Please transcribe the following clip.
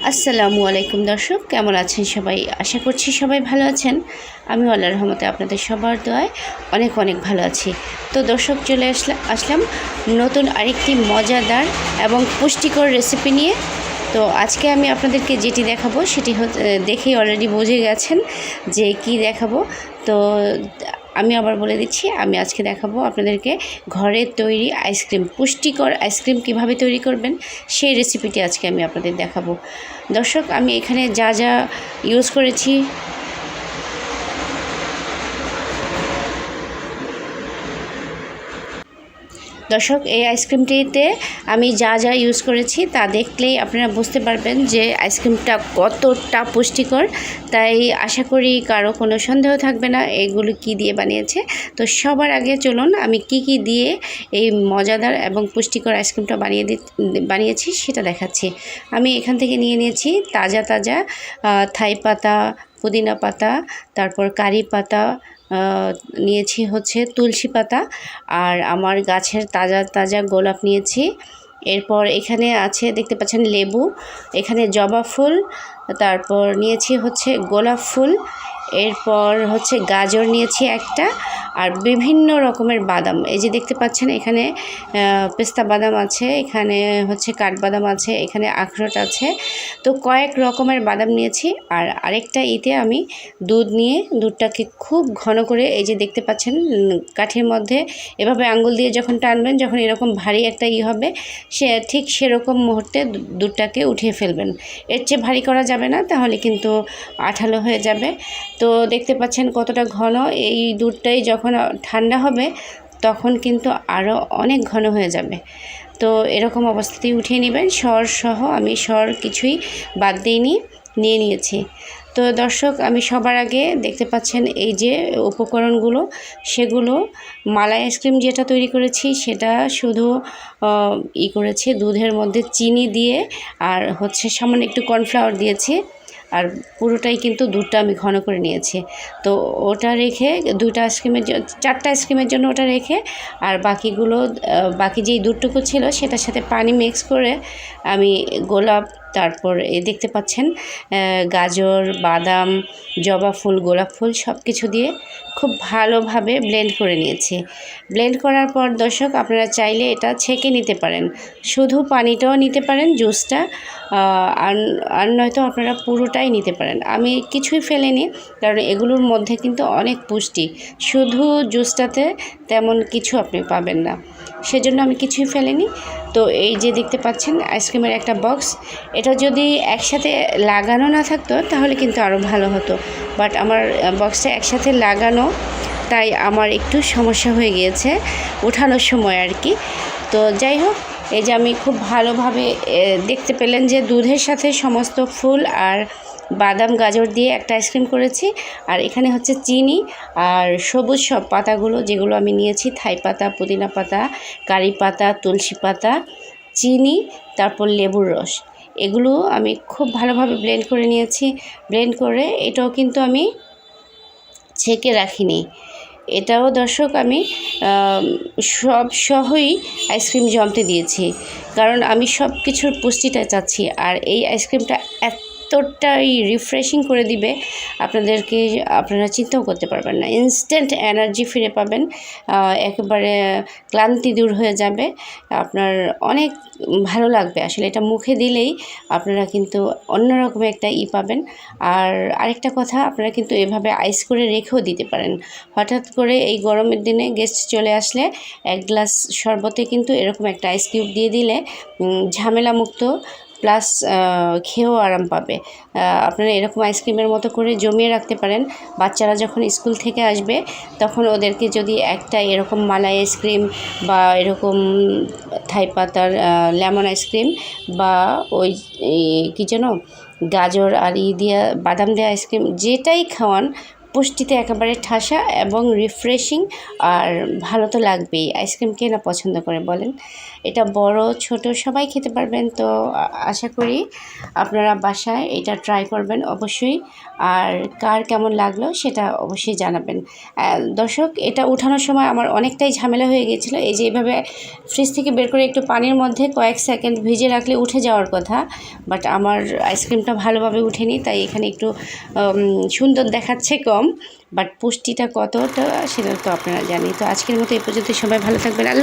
আসসালামু আলাইকুম দর্শক, কেমন আছেন সবাই? আশা করছি সবাই ভালো আছেন। আমি আল্লাহর রহমতে আপনাদের সবার দোয়ায় অনেক অনেক ভালো আছি। তো দর্শক, চলে আসলাম নতুন আরেকটি মজাদার এবং পুষ্টিকর রেসিপি নিয়ে। তো আজকে আমি আপনাদেরকে যেটি দেখাবো সেটি দেখেই অলরেডি বুঝে গেছেন যে কি দেখাবো। তো আমি আবার বলে দিচ্ছি, আমি আজকে দেখাবো আপনাদেরকে ঘরে তৈরি আইসক্রিম, পুষ্টিকর আইসক্রিম কিভাবে তৈরি করবেন সেই রেসিপিটি আজকে আমি আপনাদের দেখাবো। দর্শক, আমি এখানে যা যা ইউজ করেছি দর্শক, এই আইসক্রিমটিতে আমি যা যা ইউজ করেছি তা দেখলেই আপনারা বুঝতে পারবেন যে আইসক্রিমটা কতটা পুষ্টিকর। তাই আশা করি কারো কোনো সন্দেহ থাকবে না এগুলো কি দিয়ে বানিয়েছে। তো সবার আগে চলুন আমি কি দিয়ে এই মজাদার এবং পুষ্টিকর আইসক্রিমটা বানিয়েছি সেটা দেখাচ্ছি। আমি এখান থেকে নিয়েছি তাজা তাজা থাই পাতা, পুদিনা পাতা, তারপর কারি পাতা, নিয়েছি হচ্ছে তুলসী পাতা, আর আমার গাছের তাজা তাজা গোলাপ নিয়েছি। এরপর এখানে আছে, দেখতে পাচ্ছেন, লেবু, এখানে জবা ফুল, তারপর নিয়েছি হচ্ছে গোলাপ ফুল, এরপর হচ্ছে গাজর নিয়েছি একটা, আর বিভিন্ন রকমের বাদাম। এই যে দেখতে পাচ্ছেন এখানে পেস্তা বাদাম আছে, এখানে হচ্ছে কাঠবাদাম আছে, এখানে আখরোট আছে। তো কয়েক রকমের বাদাম নিয়েছি। আর আরেকটা আমি দুধ নিয়ে দুধটাকে খুব ঘন করে, এই যে দেখতে পাচ্ছেন কাঠির মধ্যে এভাবে আঙ্গুল দিয়ে যখন টানবেন, যখন এরকম ভারী একটা হবে ঠিক সেরকম মুহূর্তে দুধটাকে উঠিয়ে ফেলবেন। এর চেয়ে ভারী করা যাবে না, তাহলে কিন্তু আঠালো হয়ে যাবে। তো দেখতে পাচ্ছেন কতটা ঘন। এই দুধটাই যখন ঠান্ডা হবে তখন কিন্তু আরও অনেক ঘন হয়ে যাবে। তো এরকম অবস্থাতেই উঠিয়ে নেবেন। সহ আমি কিছুই বাদ নিয়ে নিয়েছি। তো দর্শক, আমি সবার আগে দেখতে পাচ্ছেন এই যে উপকরণগুলো, সেগুলো মালাই আইসক্রিম যেটা তৈরি করেছি সেটা শুধু করেছি দুধের মধ্যে চিনি দিয়ে, আর হচ্ছে সামান্য একটু কর্নফ্লাওয়ার দিয়েছি, আর পুরোটাই কিন্তু দুধটা আমি ঘন করে নিয়েছি। তো ওটা রেখে চারটা আইসক্রিমের জন্য ওটা রেখে, আর বাকি যেই দুধটুকু ছিল সেটার সাথে পানি মিক্স করে আমি গোলাপ, তারপর দেখতে পাচ্ছেন গাজর, বাদাম, জবা ফুল, গোলাপ ফুল সব কিছু দিয়ে খুব ভালোভাবে ব্লেন্ড করে নিয়েছি। ব্লেন্ড করার পর দর্শক, আপনারা চাইলে এটা ছেঁকে নিতে পারেন, শুধু পানিটাও নিতে পারেন, জুসটা, আর নয়তো আপনারা পুরোটাই নিতে পারেন। আমি কিছুই ফেলিনি, কারণ এগুলোর মধ্যে কিন্তু অনেক পুষ্টি, শুধু জুসটাতে তেমন কিছু আপনি পাবেন না, সেজন্য আমি কিছুই ফেলিনি। তো এই যে দেখতে পাচ্ছেন আইসক্রিমের একটা বক্স, এটা যদি একসাথে লাগানো না থাকতো তাহলে কিন্তু আরও ভালো হতো, বাট আমার বক্সটা একসাথে লাগানো, তাই আমার একটু সমস্যা হয়ে গিয়েছে ওঠানোর সময় আর কি। তো যাই হোক, এই যে আমি খুব ভালোভাবে দেখতে পেলেন যে দুধের সাথে সমস্ত ফুল আর বাদাম, গাজর দিয়ে একটা আইসক্রিম করেছি। আর এখানে হচ্ছে চিনি আর সবুজ সব পাতাগুলো যেগুলো আমি নিয়েছি, থাই পাতা, পুদিনা পাতা, কারি পাতা, তুলসী পাতা, চিনি, তারপর লেবুর রস, এগুলো আমি খুব ভালোভাবে ব্লেন্ড করে নিয়েছি। ব্লেন্ড করে এটাও কিন্তু আমি ছেঁকে রাখিনি। এটাও দর্শক আমি সব সহই আইসক্রিম জমতে দিয়েছি, কারণ আমি সব কিছুর পুষ্টিটা চাচ্ছি। আর এই আইসক্রিমটা এতটাই রিফ্রেশিং করে দিবে আপনারা চিন্তাও করতে পারবেন না। ইনস্ট্যান্ট এনার্জি ফিরে পাবেন, একেবারে ক্লান্তি দূর হয়ে যাবে, আপনার অনেক ভালো লাগবে। আসলে এটা মুখে দিলেই আপনারা কিন্তু অন্যরকম একটা পাবেন। আর আরেকটা কথা, আপনারা কিন্তু এভাবে আইস করে রেখেও দিতে পারেন। হঠাৎ করে এই গরমের দিনে গেস্ট চলে আসলে 1 গ্লাস শরবতে কিন্তু এরকম একটা আইস কিউব দিয়ে দিলে ঝামেলা মুক্ত, প্লাস খেয়েও আরাম পাবে। আপনারা এরকম আইসক্রিমের মতো করে জমিয়ে রাখতে পারেন। বাচ্চারা যখন স্কুল থেকে আসবে তখন ওদেরকে যদি একটা এরকম মালাই আইসক্রিম বা এরকম থাই পাতার লেমন আইসক্রিম বা ওই কী যেন গাজর আর দিয়া বাদাম দেওয়া আইসক্রিম যেটাই খাওয়ান, পুষ্টিতে একেবারে ঠাসা এবং রিফ্রেশিং। আর ভালো তো লাগবেই, আইসক্রিম কে না পছন্দ করে বলেন। এটা বড় ছোট সবাই খেতে পারবেন। তো আশা করি আপনারা বাসায় এটা ট্রাই করবেন অবশ্যই। আর কার কেমন লাগলো সেটা অবশ্যই জানাবেন। দর্শক, এটা উঠানোর সময় আমার অনেকটাই ঝামেলা হয়ে গিয়েছিলো। এই যে এইভাবে ফ্রিজ থেকে বের করে একটু পানির মধ্যে কয়েক সেকেন্ড ভিজে রাখলে উঠে যাওয়ার কথা, বাট আমার আইসক্রিমটা ভালোভাবে উঠেনি, তাই এখানে একটু সুন্দর দেখাচ্ছে কম, বাট পুষ্টিটা কতটা সেটা তো আপনারা জানি। তো আজকের মতো এই পর্যন্ত, সবাই ভালো থাকবেন। আল্লাহ।